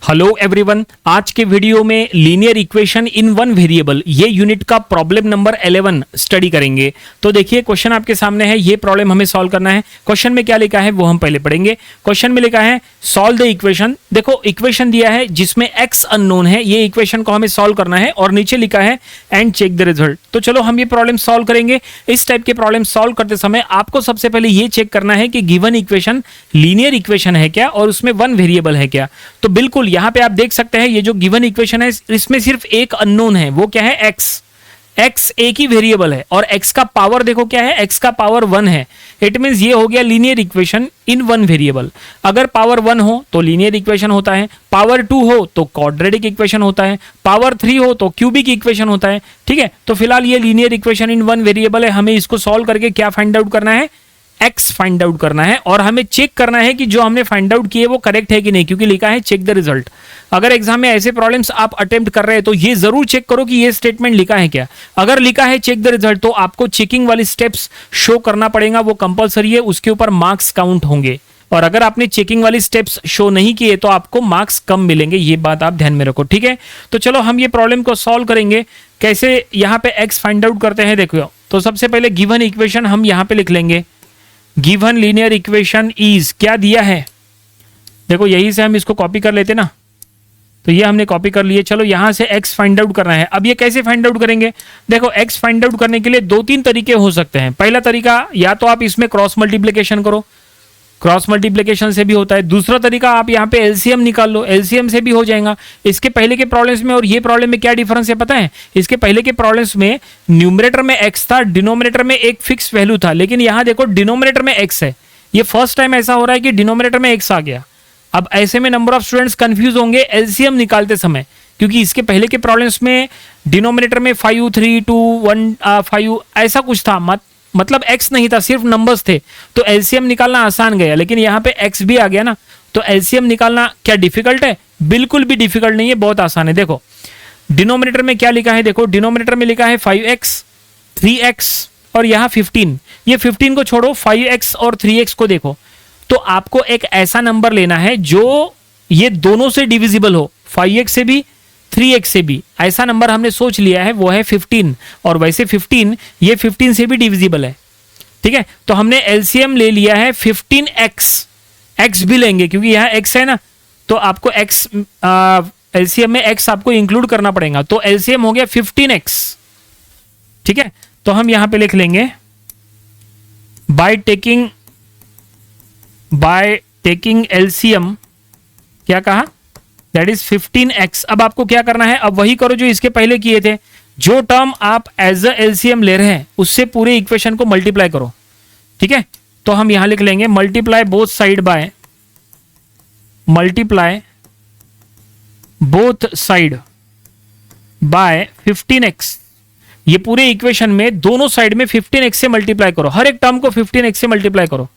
Hello everyone, आज के video में linear equation in one variable ये यूनिट का प्रॉब्लम नंबर 11 स्टडी करेंगे। तो देखिए क्वेश्चन आपके सामने है, ये प्रॉब्लम हमें सॉल्व करना है। क्वेश्चन में क्या लिखा है वो हम पहले पढ़ेंगे। क्वेश्चन में लिखा है सॉल्व द इक्वेशन। देखो इक्वेशन दिया है जिसमें x अननोन है, ये इक्वेशन को हमें सॉल्व करना है और नीचे लिखा है एंड चेक द रिजल्ट। तो चलो हम ये प्रॉब्लम सॉल्व करेंगे। इस टाइप के प्रॉब्लम सॉल्व करते समय आपको सबसे पहले ये चेक करना है कि गिवन इक्वेशन लीनियर इक्वेशन है क्या और उसमें वन वेरिएबल है क्या। तो बिल्कुल यहाँ पे आप देख सकते हैं ये जो गिवन इक्वेशन है इसमें सिर्फ एक अननोन है, वो क्या है x एक ही वेरिएबल है और x का पावर देखो क्या है, x का पावर 1 है। इट मींस ये हो गया linear equation in one variable. अगर पावर 1 हो तो लीनियर इक्वेशन होता है, पावर 2 हो तो क्वाड्रेटिक इक्वेशन होता है, पावर 3 हो तो क्यूबिक इक्वेशन होता है। ठीक है, तो फिलहाल ये linear equation in one variable है। हमें इसको सॉल्व करके क्या फाइंड आउट करना है, x फाइंड आउट करना है और हमें चेक करना है कि जो हमने फाइंड आउट किए वो करेक्ट है कि नहीं, क्योंकि लिखा है चेक द रिजल्ट। अगर एग्जाम में ऐसे प्रॉब्लम्स आप अटेम्प्ट कर रहे हैं तो ये जरूर चेक करो कि ये स्टेटमेंट लिखा है क्या। अगर लिखा है चेक द रिजल्ट तो आपको चेकिंग वाली स्टेप्स शो करना पड़ेगा, वो कंपलसरी है, उसके ऊपर मार्क्स काउंट होंगे। और अगर आपने चेकिंग वाली स्टेप्स शो नहीं किए तो आपको मार्क्स कम मिलेंगे, ये बात आप ध्यान में रखो। ठीक है, तो चलो हम ये प्रॉब्लम को सॉल्व करेंगे। कैसे यहाँ पे x फाइंड आउट करते हैं देखो। तो सबसे पहले गिवन इक्वेशन हम यहाँ पे लिख लेंगे। गिवन लीनियर इक्वेशन इज क्या दिया है, देखो यही से हम इसको कॉपी कर लेते ना, तो ये हमने कॉपी कर लिए। चलो यहां से x फाइंड आउट करना है। अब ये कैसे फाइंड आउट करेंगे, देखो x फाइंड आउट करने के लिए 2-3 तरीके हो सकते हैं। पहला तरीका या तो आप इसमें क्रॉस मल्टीप्लिकेशन करो, क्रॉस मल्टीप्लिकेशन से भी होता है। दूसरा तरीका आप यहाँ पे एलसीएम निकाल लो, एलसीएम से भी हो जाएगा। इसके पहले के प्रॉब्लम्स में और ये प्रॉब्लम में क्या डिफरेंस है पता है, इसके पहले के प्रॉब्लम्स में न्यूमरेटर में x था, डिनोमिनेटर में एक फिक्स वैल्यू था, लेकिन यहाँ देखो डिनोमिनेटर में x है। ये फर्स्ट टाइम ऐसा हो रहा है कि डिनोमिनेटर में x आ गया। अब ऐसे में नंबर ऑफ स्टूडेंट्स कंफ्यूज होंगे एलसीएम निकालते समय, क्योंकि इसके पहले के प्रॉब्लम्स में डिनोमिनेटर में 5 3 2 1 5 ऐसा कुछ था, मतलब x नहीं था, सिर्फ नंबर्स थे। तो एलसीएम निकालना आसान गया, लेकिन यहाँ पे x भी आ गया ना, तो एलसीएम निकालना क्या डिफिकल्ट है, बिल्कुल भी डिफिकल्ट नहीं है, बहुत आसान है। देखो डिनोमिनेटर में क्या लिखा है, देखो डिनोमिनेटर में लिखा है 5x 3x और यहाँ 15। ये 15 को छोड़ो, 5x और 3x को देखो। तो आपको एक ऐसा नंबर लेना है जो ये दोनों से डिविजिबल हो, 5x से भी 3x से भी। ऐसा नंबर हमने सोच लिया है, वो है 15। और वैसे 15 ये 15 से भी डिविजिबल है। ठीक है, तो हमने एलसीएम ले लिया है 15x, x भी लेंगे क्योंकि यहाँ x है ना, तो आपको x एलसीएम में x आपको इंक्लूड करना पड़ेगा। तो एलसीएम हो गया 15x। ठीक है, तो हम यहां पे लिख लेंगे बाय टेकिंग एलसीएम, क्या कहा, दैट इज 15x। अब आपको क्या करना है, अब वही करो जो इसके पहले किए थे। जो टर्म आप एज अ एलसीएम ले रहे हैं उससे पूरे इक्वेशन को मल्टीप्लाई करो। ठीक है, तो हम यहां लिख लेंगे multiply both side by 15x। ये पूरे इक्वेशन में दोनों साइड में 15x से मल्टीप्लाई करो, हर एक टर्म को 15x से मल्टीप्लाई करो।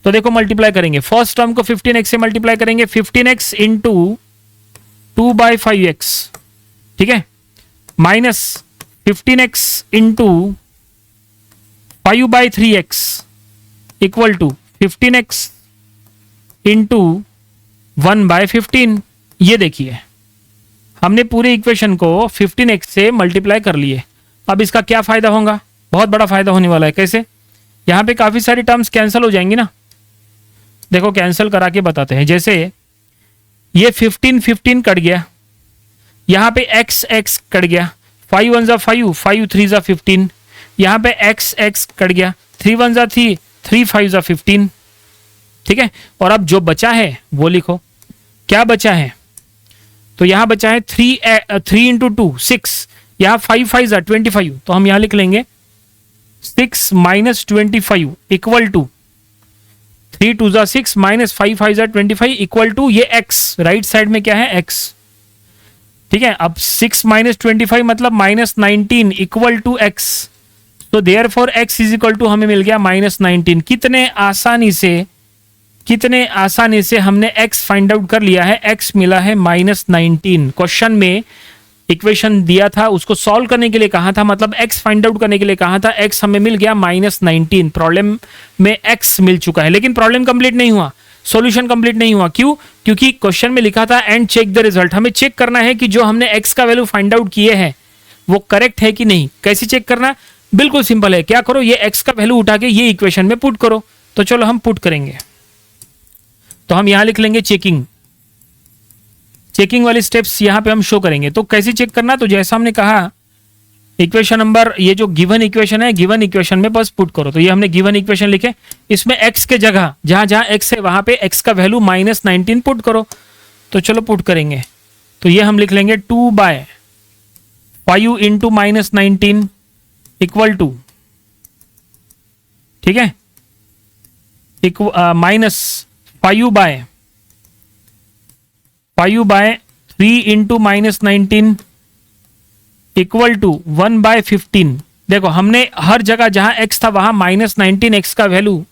तो देखो मल्टीप्लाई करेंगे, फर्स्ट टर्म को 15x से मल्टीप्लाई करेंगे, 15x इंटू 2/5x। ठीक है, minus 15x into 5/3x equal to 15x into 1/15। ये देखिए हमने पूरे इक्वेशन को 15x से मल्टीप्लाई कर लिए। अब इसका क्या फायदा होगा, बहुत बड़ा फायदा होने वाला है। कैसे, यहां पे काफी सारी टर्म्स कैंसिल हो जाएंगी ना। देखो कैंसिल करा के बताते हैं। जैसे ये 15 कट गया, यहां पे x कट गया, 5 1 5, 5 3 15। यहां पे x कट गया, 3 1 3, 3 5 15। ठीक है, और अब जो बचा है वो लिखो, क्या बचा है, तो यहां बचा है 3 इंटू 2 6, यहां 5 5 25। तो हम यहां लिख लेंगे 6 minus 25 equal to 3 2 6 minus 5 5 25 equal to ये x, राइट साइड में क्या है x। ठीक है, अब 6 माइनस 25 मतलब माइनस 19 इक्वल टू x। तो therefore x is equal to हमें मिल गया -19। कितने आसानी से हमने x फाइंड आउट कर लिया है, x मिला है -19। क्वेश्चन में इक्वेशन दिया था, उसको सॉल्व करने के लिए कहा था, मतलब x फाइंड आउट करने के लिए कहा था, x हमें मिल गया -19। प्रॉब्लम में x मिल चुका है, लेकिन प्रॉब्लम कंप्लीट नहीं हुआ। सॉल्यूशन कंप्लीट नहीं हुआ। क्यों? क्योंकि क्वेश्चन में लिखा था एंड चेक द रिजल्ट। हमें चेक करना है कि जो हमने x का वैल्यू फाइंड आउट किए हैं वो करेक्ट है कि नहीं। कैसे चेक करना? बिल्कुल सिंपल है। क्या करो, ये x का वैल्यू उठा के ये इक्वेशन में पुट करो। तो चलो हम पुट करेंगे। तो हम यहां लिख लेंगे चेकिंग। चेकिंग वाली स्टेप्स यहां पे हम शो करेंगे। तो कैसे चेक करना? तो जैसा हमने कहा इक्वेशन नंबर, ये जो गिवन इक्वेशन है, गिवन इक्वेशन में बस पुट करो। तो ये हमने गिवन इक्वेशन लिखे, इसमें x के जगह जहां जहां x है वहां पे x का वैल्यू -19 पुट करो। तो चलो पुट करेंगे। तो ये हम लिख लेंगे 2/5 इंटू -19 इक्वल टू, ठीक है, -5/3 इंटू -19 इक्वल टू 1/15। देखो हमने हर जगह जहां x था वहां -19x का वैल्यू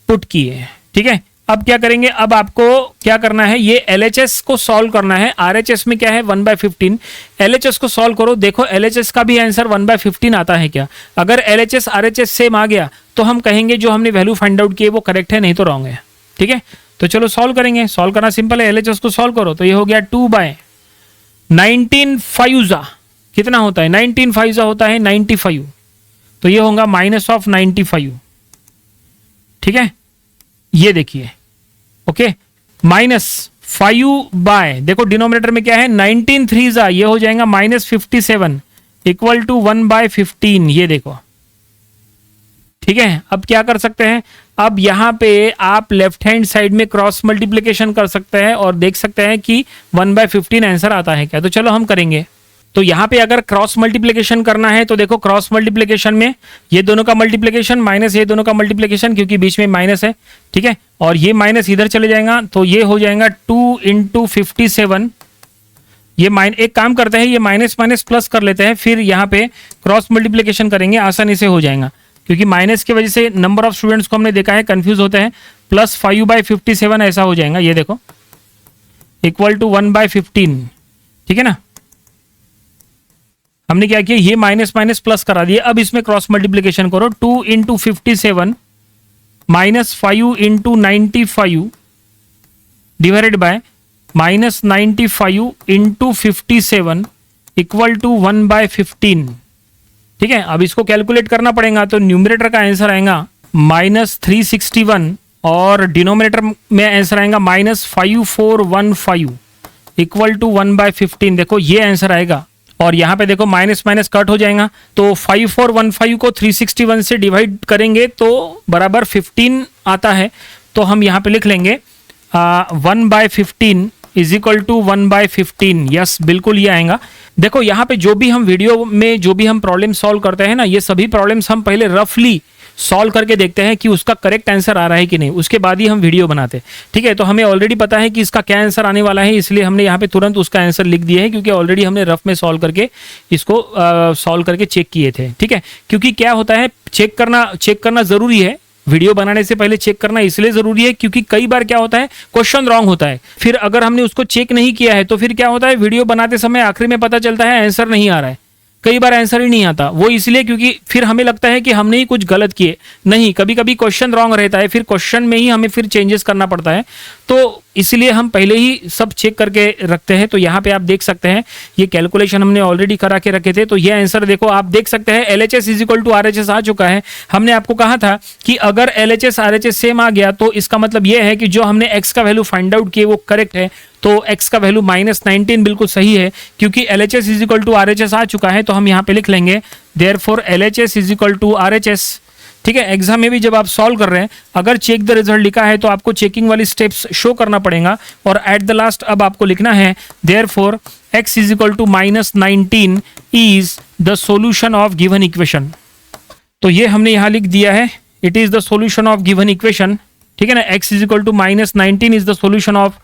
पुट किए, ठीक है। अब क्या करेंगे? अब आपको क्या करना है, ये LHS को सॉल्व करना है। RHS में क्या है 1/15, LHS को सॉल्व करो। देखो LHS का भी आंसर 1/15 आता है क्या? अगर LHS RHS सेम आ गया तो हम कहेंगे जो हमने वैल्यू फाइंड आउट किए वो करेक्ट है, नहीं तो रॉन्ग है, ठीक है। तो चलो सॉल्व करेंगे। सॉल्व करना सिंपल है, LHS को सॉल्व करो। तो ये हो गया 2/19 5 कितना होता है? 19 5 होता है 95। तो ये होगा -95, ठीक है। ये देखिए, ओके, -5 देखो डिनोमिनेटर में क्या है 19 3 ये हो जाएगा -57 इक्वल टू 1/15। ये देखो, ठीक है। अब क्या कर सकते हैं? अब यहां पे आप लेफ्ट हैंड साइड में क्रॉस मल्टीप्लिकेशन कर सकते हैं और देख सकते हैं कि 1/15 आंसर आता है क्या। तो चलो हम करेंगे। तो यहां पे अगर क्रॉस मल्टीप्लिकेशन करना है तो देखो क्रॉस मल्टीप्लिकेशन में ये दोनों का मल्टीप्लिकेशन माइनस ये दोनों का मल्टीप्लिकेशन, क्योंकि बीच में माइनस है, ठीक है। और ये माइनस इधर चले जाएगा तो ये हो जाएगा 2 इंटू 57। ये एक काम करते हैं, ये माइनस माइनस प्लस कर लेते हैं, फिर यहाँ पे क्रॉस मल्टीप्लिकेशन करेंगे, आसानी से हो जाएगा। क्योंकि माइनस की वजह से नंबर ऑफ स्टूडेंट्स को हमने देखा है कंफ्यूज होते हैं। +5/57 ऐसा हो जाएगा, ये देखो, इक्वल टू 1/15, ठीक है ना। हमने क्या किया, ये माइनस माइनस प्लस करा दिए। अब इसमें क्रॉस मल्टीप्लिकेशन करो, 2 into 57 -5 into 95 divided by -95 into 57 equal to 1/15, ठीक है। अब इसको कैलकुलेट करना पड़ेगा। तो न्यूमरेटर का आंसर आएगा -361 और डिनोमिनेटर में आंसर आएगा -5415 इक्वल टू 1/15। देखो ये आंसर आएगा। और यहाँ पे देखो माइनस माइनस कट हो जाएगा। तो 5415 को 361 से डिवाइड करेंगे तो बराबर 15 आता है। तो हम यहाँ पे लिख लेंगे 1/15 इज इक्वल टू 1/15। यस, बिल्कुल ये आएगा। देखो यहाँ पे जो भी हम वीडियो में जो भी हम प्रॉब्लम सॉल्व करते हैं ना, ये सभी प्रॉब्लम्स हम पहले रफली सॉल्व करके देखते हैं कि उसका करेक्ट आंसर आ रहा है कि नहीं, उसके बाद ही हम वीडियो बनाते हैं, ठीक है। तो हमें ऑलरेडी पता है कि इसका क्या आंसर आने वाला है, इसलिए हमने यहाँ पे तुरंत उसका आंसर लिख दिया है, क्योंकि ऑलरेडी हमने रफ में सॉल्व करके इसको सॉल्व करके चेक किए थे, ठीक है। क्योंकि क्या होता है, चेक करना जरूरी है। वीडियो बनाने से पहले चेक करना इसलिए जरूरी है क्योंकि कई बार क्या होता है, क्वेश्चन रॉन्ग होता है। फिर अगर हमने उसको चेक नहीं किया है तो फिर क्या होता है, वीडियो बनाते समय आखिरी में पता चलता है आंसर नहीं आ रहा है। कई बार आंसर ही नहीं आता, वो इसलिए क्योंकि फिर हमें लगता है कि हमने ही कुछ गलत किए। नहीं, कभी कभी क्वेश्चन रॉन्ग रहता है, फिर क्वेश्चन में ही हमें फिर चेंजेस करना पड़ता है। तो इसलिए हम पहले ही सब चेक करके रखते हैं। तो यहाँ पे आप देख सकते हैं ये कैलकुलेशन हमने ऑलरेडी करा के रखे थे। तो ये आंसर देखो, आप देख सकते हैं LHS is equal to RHS आ चुका है। हमने आपको कहा था कि अगर LHS RHS सेम आ गया तो इसका मतलब ये है कि जो हमने x का वैल्यू फाइंड आउट किए वो करेक्ट है। तो x का वैल्यू -19 बिल्कुल सही है, क्योंकि LHS is equal to RHS आ चुका है। तो हम यहाँ पे लिख लेंगे therefore LHS is equal to RHS, ठीक है। एग्जाम में भी जब आप सॉल्व कर रहे हैं, अगर चेक द रिजल्ट लिखा है तो आपको चेकिंग वाली स्टेप्स शो करना पड़ेगा। और एट द लास्ट अब आपको लिखना है therefore x is equal to -19 is the solution of given equation. तो ये हमने यहाँ लिख दिया है, it is the solution of given equation, ठीक है ना। x is equal to -19 is the solution of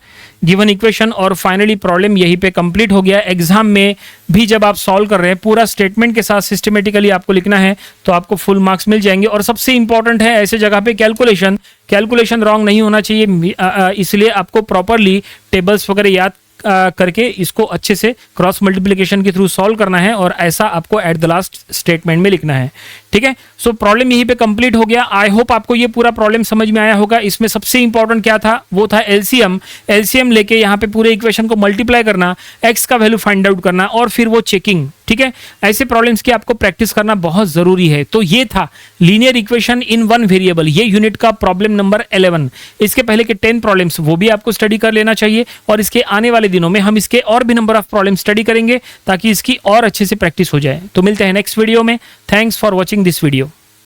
given equation. और फाइनली प्रॉब्लम यहीं पे कंप्लीट हो गया। एग्जाम में भी जब आप सॉल्व कर रहे हैं पूरा स्टेटमेंट के साथ सिस्टमेटिकली आपको लिखना है तो आपको फुल मार्क्स मिल जाएंगे। और सबसे इंपॉर्टेंट है ऐसे जगह पे कैलकुलेशन रॉन्ग नहीं होना चाहिए, इसलिए आपको प्रॉपरली टेबल्स वगैरह याद करके इसको अच्छे से क्रॉस मल्टीप्लिकेशन के थ्रू सॉल्व करना है और ऐसा आपको एट द लास्ट स्टेटमेंट में लिखना है, ठीक है। सो प्रॉब्लम यहीं पे कंप्लीट हो गया। आई होप आपको ये पूरा प्रॉब्लम समझ में आया होगा। इसमें सबसे इंपॉर्टेंट क्या था, वो था एलसीएम लेके यहाँ पे पूरे इक्वेशन को मल्टीप्लाई करना, एक्स का वैल्यू फाइंड आउट करना और फिर वो चेकिंग। ठीक है, ऐसे प्रॉब्लम्स की आपको प्रैक्टिस करना बहुत जरूरी है। तो ये था linear equation in one variable, ये यूनिट का प्रॉब्लम नंबर 11। इसके पहले के 10 प्रॉब्लम्स वो भी आपको स्टडी कर लेना चाहिए और इसके आने वाले दिनों में हम इसके और भी नंबर ऑफ प्रॉब्लम स्टडी करेंगे ताकि इसकी और अच्छे से प्रैक्टिस हो जाए। तो मिलते हैं नेक्स्ट वीडियो में। Thanks for watching this video.